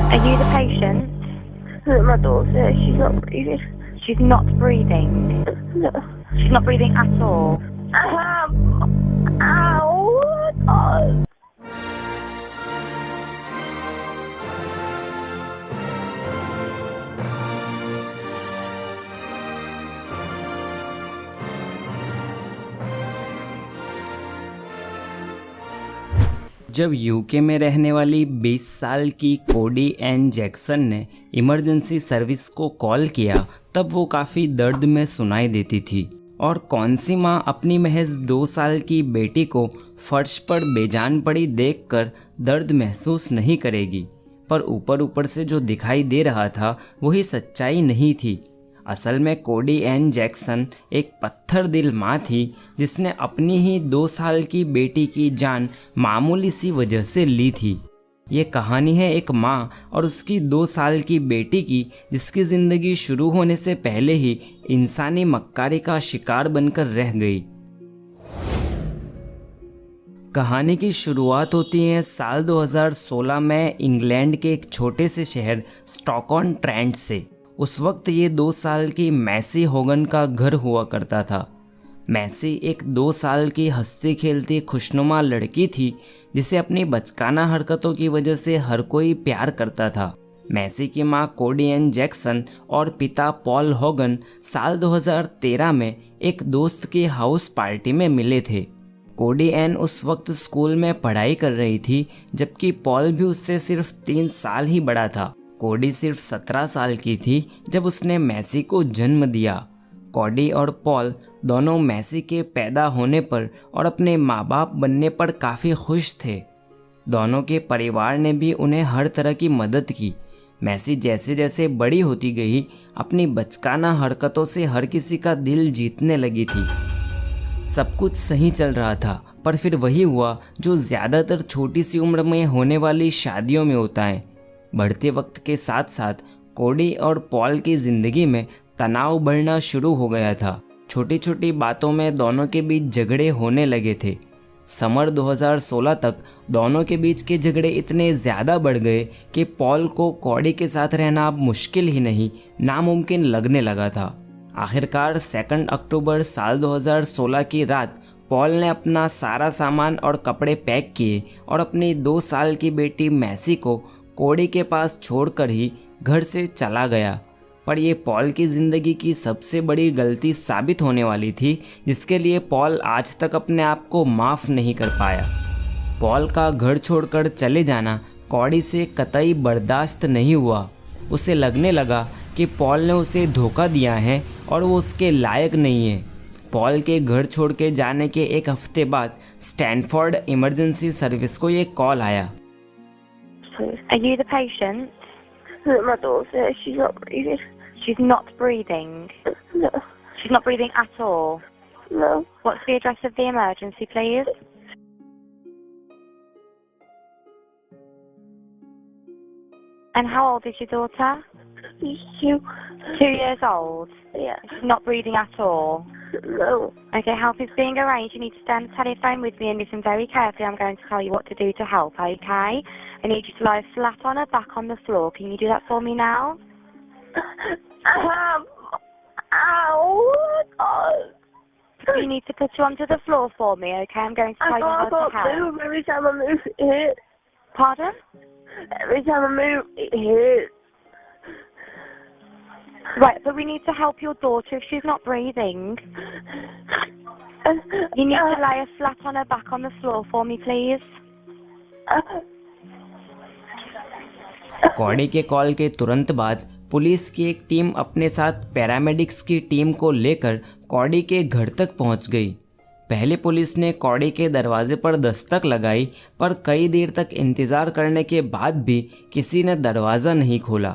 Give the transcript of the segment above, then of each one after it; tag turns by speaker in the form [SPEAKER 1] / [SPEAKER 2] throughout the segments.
[SPEAKER 1] Are you the patient?
[SPEAKER 2] My daughter, she's not breathing.
[SPEAKER 1] She's not breathing.
[SPEAKER 2] No.
[SPEAKER 1] She's not breathing at all.
[SPEAKER 2] Ow! God.
[SPEAKER 3] जब UK में रहने वाली 20 साल की कोडी एन जैक्सन ने इमरजेंसी सर्विस को कॉल किया तब वो काफ़ी दर्द में सुनाई देती थी। और कौन सी माँ अपनी महज 2 साल की बेटी को फर्श पर बेजान पड़ी देखकर दर्द महसूस नहीं करेगी। पर ऊपर ऊपर से जो दिखाई दे रहा था वही सच्चाई नहीं थी। असल में कोडी एन जैक्सन एक पत्थर दिल माँ थी जिसने अपनी ही 2 साल की बेटी की जान मामूली सी वजह से ली थी। ये कहानी है एक माँ और उसकी 2 साल की बेटी की जिसकी ज़िंदगी शुरू होने से पहले ही इंसानी मक्कारी का शिकार बनकर रह गई। कहानी की शुरुआत होती है साल 2016 में इंग्लैंड के एक छोटे से शहर स्टॉक-ऑन-ट्रेंट से। उस वक्त ये 2 साल की मैसी होगन का घर हुआ करता था। मैसी एक 2 साल की हंसती खेलती खुशनुमा लड़की थी जिसे अपनी बचकाना हरकतों की वजह से हर कोई प्यार करता था। मैसी की मां कोडी एन जैक्सन और पिता पॉल होगन साल 2013 में एक दोस्त की हाउस पार्टी में मिले थे। कोडी एन उस वक्त स्कूल में पढ़ाई कर रही थी जबकि पॉल भी उससे सिर्फ 3 साल ही बड़ा था। कोडी सिर्फ 17 साल की थी जब उसने मैसी को जन्म दिया। कोडी और पॉल दोनों मैसी के पैदा होने पर और अपने माँ बाप बनने पर काफ़ी खुश थे। दोनों के परिवार ने भी उन्हें हर तरह की मदद की। मैसी जैसे जैसे बड़ी होती गई अपनी बचकाना हरकतों से हर किसी का दिल जीतने लगी थी। सब कुछ सही चल रहा था पर फिर वही हुआ जो ज़्यादातर छोटी सी उम्र में होने वाली शादियों में होता है। बढ़ते वक्त के साथ साथ कोडी और पॉल की ज़िंदगी में तनाव बढ़ना शुरू हो गया था। छोटी छोटी बातों में दोनों के बीच झगड़े होने लगे थे। समर 2016 तक दोनों के बीच के झगड़े इतने ज़्यादा बढ़ गए कि पॉल को कोडी के साथ रहना अब मुश्किल ही नहीं नामुमकिन लगने लगा था। आखिरकार 2 अक्टूबर साल 2016 की रात पॉल ने अपना सारा सामान और कपड़े पैक किए और अपनी 2 साल की बेटी मैसी को कोडी के पास छोड़कर ही घर से चला गया। पर यह पॉल की ज़िंदगी की सबसे बड़ी गलती साबित होने वाली थी जिसके लिए पॉल आज तक अपने आप को माफ़ नहीं कर पाया। पॉल का घर छोड़कर चले जाना कोडी से कतई बर्दाश्त नहीं हुआ। उसे लगने लगा कि पॉल ने उसे धोखा दिया है और वो उसके लायक नहीं है। पॉल के घर छोड़ के जाने के 1 हफ्ते बाद स्टैनफोर्ड इमरजेंसी सर्विस को ये कॉल आया।
[SPEAKER 1] Are you the patient?
[SPEAKER 2] My daughter, she's not breathing.
[SPEAKER 1] She's not breathing.
[SPEAKER 2] No.
[SPEAKER 1] She's not breathing at all.
[SPEAKER 2] No.
[SPEAKER 1] What's the address of the emergency, please? And how old is your daughter?
[SPEAKER 2] She's 2.
[SPEAKER 1] 2 years old.
[SPEAKER 2] Yeah.
[SPEAKER 1] She's not breathing at all.
[SPEAKER 2] No.
[SPEAKER 1] Okay, help is being arranged. You need to stay on the telephone with me and listen very carefully. I'm going to tell you what to do to help, okay? I need you to lie flat on her back on the floor. Can you do that for me now?
[SPEAKER 2] Ow! God.
[SPEAKER 1] You need to put you onto the floor for me, okay? I'm going to tell you how to
[SPEAKER 2] I can't
[SPEAKER 1] help.
[SPEAKER 2] move. Every time I move, it hurts.
[SPEAKER 1] Pardon?
[SPEAKER 2] Every time I move, it hurts.
[SPEAKER 1] Right, but we need to help your daughter if she's not breathing. You need to lie her flat on her back on the floor for me, please.
[SPEAKER 3] कोडी के call के तुरंत बाद police की एक team अपने साथ paramedics की टीम को लेकर कोडी के घर तक पहुंच गई। पहले पुलिस ने कोडी के दरवाजे पर दस्तक लगाई पर कई देर तक इंतज़ार करने के बाद भी किसी ने दरवाज़ा नहीं खोला।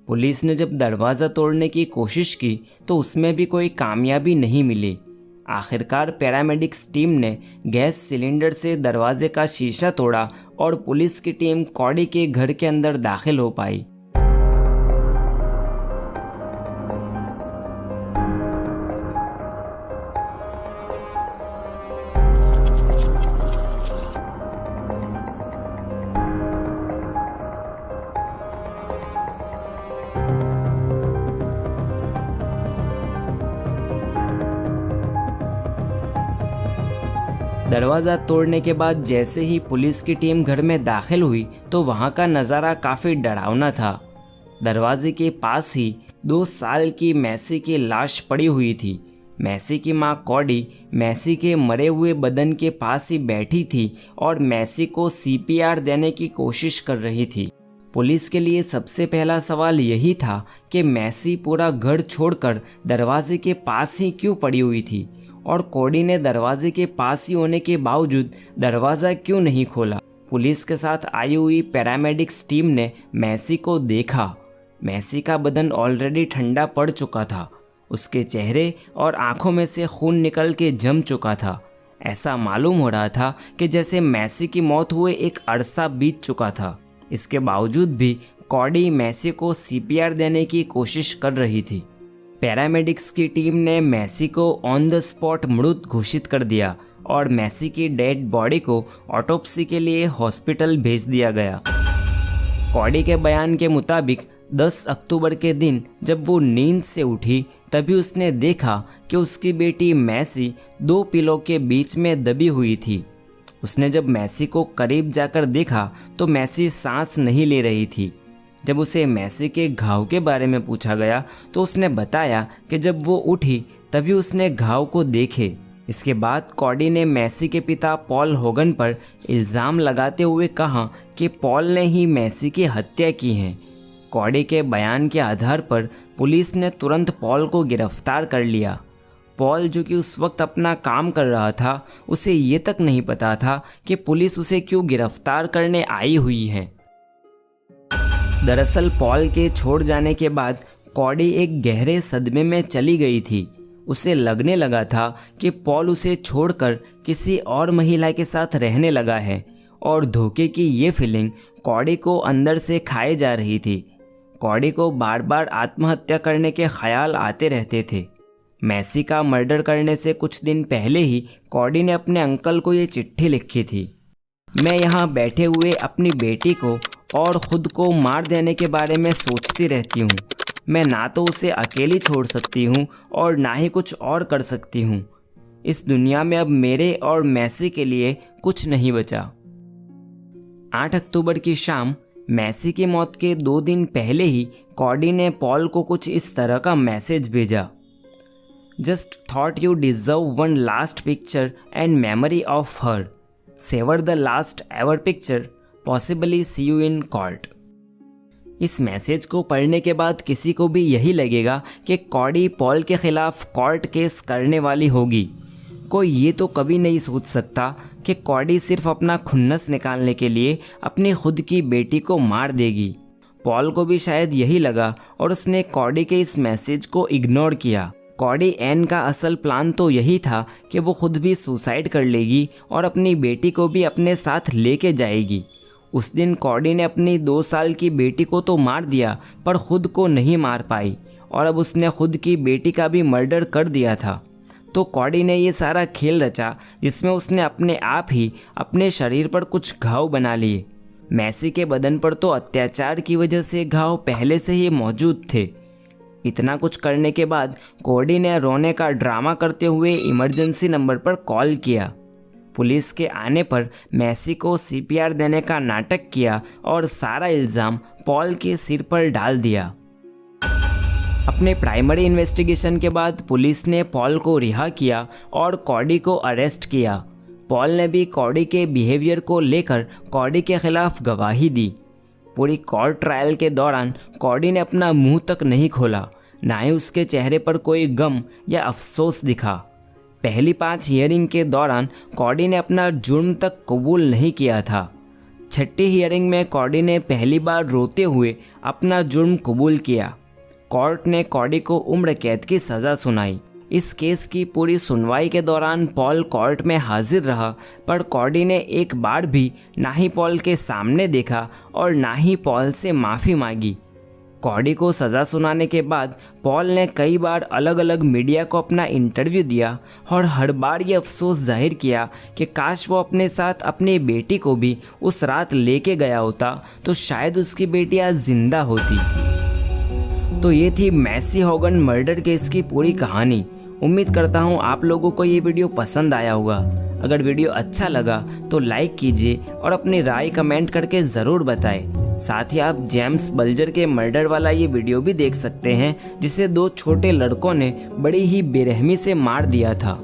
[SPEAKER 3] पुलिस ने जब दरवाज़ा तोड़ने की कोशिश की तो उसमें भी कोई कामयाबी नहीं मिली। आखिरकार पैरामेडिक्स टीम ने गैस सिलेंडर से दरवाजे का शीशा तोड़ा और पुलिस की टीम कोडी के घर के अंदर दाखिल हो पाई। दरवाज़ा तोड़ने के बाद जैसे ही पुलिस की टीम घर में दाखिल हुई तो वहाँ का नज़ारा काफ़ी डरावना था। दरवाजे के पास ही 2 साल की मैसी की लाश पड़ी हुई थी। मैसी की मां कॉडी मैसी के मरे हुए बदन के पास ही बैठी थी और मैसी को CPR देने की कोशिश कर रही थी। पुलिस के लिए सबसे पहला सवाल यही था कि मैसी पूरा घर छोड़कर दरवाजे के पास ही क्यों पड़ी हुई थी और कॉडी ने दरवाजे के पास ही होने के बावजूद दरवाज़ा क्यों नहीं खोला। पुलिस के साथ आई हुई पैरामेडिक्स टीम ने मैसी को देखा। मैसी का बदन ऑलरेडी ठंडा पड़ चुका था। उसके चेहरे और आंखों में से खून निकल के जम चुका था। ऐसा मालूम हो रहा था कि जैसे मैसी की मौत हुए एक अरसा बीत चुका था। इसके बावजूद भी कॉडी मैसी को CPR देने की कोशिश कर रही थी। पैरामेडिक्स की टीम ने मैसी को ऑन द स्पॉट मृत घोषित कर दिया और मैसी की डेड बॉडी को ऑटोप्सी के लिए हॉस्पिटल भेज दिया गया। कॉडी के बयान के मुताबिक 10 अक्टूबर के दिन जब वो नींद से उठी तभी उसने देखा कि उसकी बेटी मैसी 2 पिलो के बीच में दबी हुई थी। उसने जब मैसी को करीब जाकर देखा तो मैसी सांस नहीं ले रही थी। जब उसे मैसी के घाव के बारे में पूछा गया तो उसने बताया कि जब वो उठी तभी उसने घाव को देखे। इसके बाद कॉडी ने मैसी के पिता पॉल होगन पर इल्ज़ाम लगाते हुए कहा कि पॉल ने ही मैसी की हत्या की है। कॉडी के बयान के आधार पर पुलिस ने तुरंत पॉल को गिरफ्तार कर लिया। पॉल जो कि उस वक्त अपना काम कर रहा था, उसे ये तक नहीं पता था कि पुलिस उसे क्यों गिरफ्तार करने आई हुई है। दरअसल पॉल के छोड़ जाने के बाद कॉडी एक गहरे सदमे में चली गई थी। उसे लगने लगा था कि पॉल उसे छोड़कर किसी और महिला के साथ रहने लगा है और धोखे की ये फीलिंग कॉडी को अंदर से खाए जा रही थी। कॉडी को बार बार आत्महत्या करने के ख्याल आते रहते थे। मैसी का मर्डर करने से कुछ दिन पहले ही कॉडी ने अपने अंकल को ये चिट्ठी लिखी थी। मैं यहाँ बैठे हुए अपनी बेटी को और ख़ुद को मार देने के बारे में सोचती रहती हूँ। मैं ना तो उसे अकेली छोड़ सकती हूँ और ना ही कुछ और कर सकती हूँ। इस दुनिया में अब मेरे और मैसी के लिए कुछ नहीं बचा। 8 अक्टूबर की शाम मैसी की मौत के 2 दिन पहले ही कॉडी ने पॉल को कुछ इस तरह का मैसेज भेजा। Just thought you deserve one last picture and memory of her. Savour the last ever picture, possibly see you in court. इस मैसेज को पढ़ने के बाद किसी को भी यही लगेगा कि कॉडी पॉल के खिलाफ कोर्ट केस करने वाली होगी। कोई ये तो कभी नहीं सोच सकता कि कॉडी सिर्फ अपना खुन्नस निकालने के लिए अपनी खुद की बेटी को मार देगी। पॉल को भी शायद यही लगा और उसने कॉडी के इस मैसेज को इग्नोर किया। कॉडी एन का असल प्लान तो यही था कि वो खुद भी सुसाइड कर लेगी और अपनी बेटी को भी अपने साथ लेके जाएगी। उस दिन कॉडी ने अपनी 2 साल की बेटी को तो मार दिया पर खुद को नहीं मार पाई और अब उसने खुद की बेटी का भी मर्डर कर दिया था। तो कॉडी ने ये सारा खेल रचा जिसमें उसने अपने आप ही अपने शरीर पर कुछ घाव बना लिए। मैसी के बदन पर तो अत्याचार की वजह से घाव पहले से ही मौजूद थे। इतना कुछ करने के बाद कॉडी ने रोने का ड्रामा करते हुए इमरजेंसी नंबर पर कॉल किया। पुलिस के आने पर मैसी को CPR देने का नाटक किया और सारा इल्ज़ाम पॉल के सिर पर डाल दिया। अपने प्राइमरी इन्वेस्टिगेशन के बाद पुलिस ने पॉल को रिहा किया और कॉडी को अरेस्ट किया। पॉल ने भी कॉडी के बिहेवियर को लेकर कॉडी के खिलाफ गवाही दी। पूरी कोर्ट ट्रायल के दौरान कॉडी ने अपना मुंह तक नहीं खोला, ना ही उसके चेहरे पर कोई गम या अफसोस दिखा। पहली 5 हियरिंग के दौरान कॉडी ने अपना जुर्म तक कबूल नहीं किया था। 6ठी हियरिंग में कॉडी ने पहली बार रोते हुए अपना जुर्म कबूल किया। कोर्ट ने कॉडी को उम्र कैद की सज़ा सुनाई। इस केस की पूरी सुनवाई के दौरान पॉल कोर्ट में हाजिर रहा पर कॉडी ने एक बार भी ना ही पॉल के सामने देखा और ना ही पॉल से माफ़ी मांगी। कॉडी को सज़ा सुनाने के बाद पॉल ने कई बार अलग अलग मीडिया को अपना इंटरव्यू दिया और हर बार ये अफसोस जाहिर किया कि काश वो अपने साथ अपनी बेटी को भी उस रात लेके गया होता तो शायद उसकी बेटी आज जिंदा होती। तो ये थी मैसी होगन मर्डर केस की पूरी कहानी उम्मीद करता हूँ आप लोगों को ये वीडियो पसंद आया होगा। अगर वीडियो अच्छा लगा तो लाइक कीजिए और अपनी राय कमेंट करके ज़रूर बताएं। साथ ही आप जेम्स बल्जर के मर्डर वाला ये वीडियो भी देख सकते हैं, जिसे 2 छोटे लड़कों ने बड़ी ही बेरहमी से मार दिया था।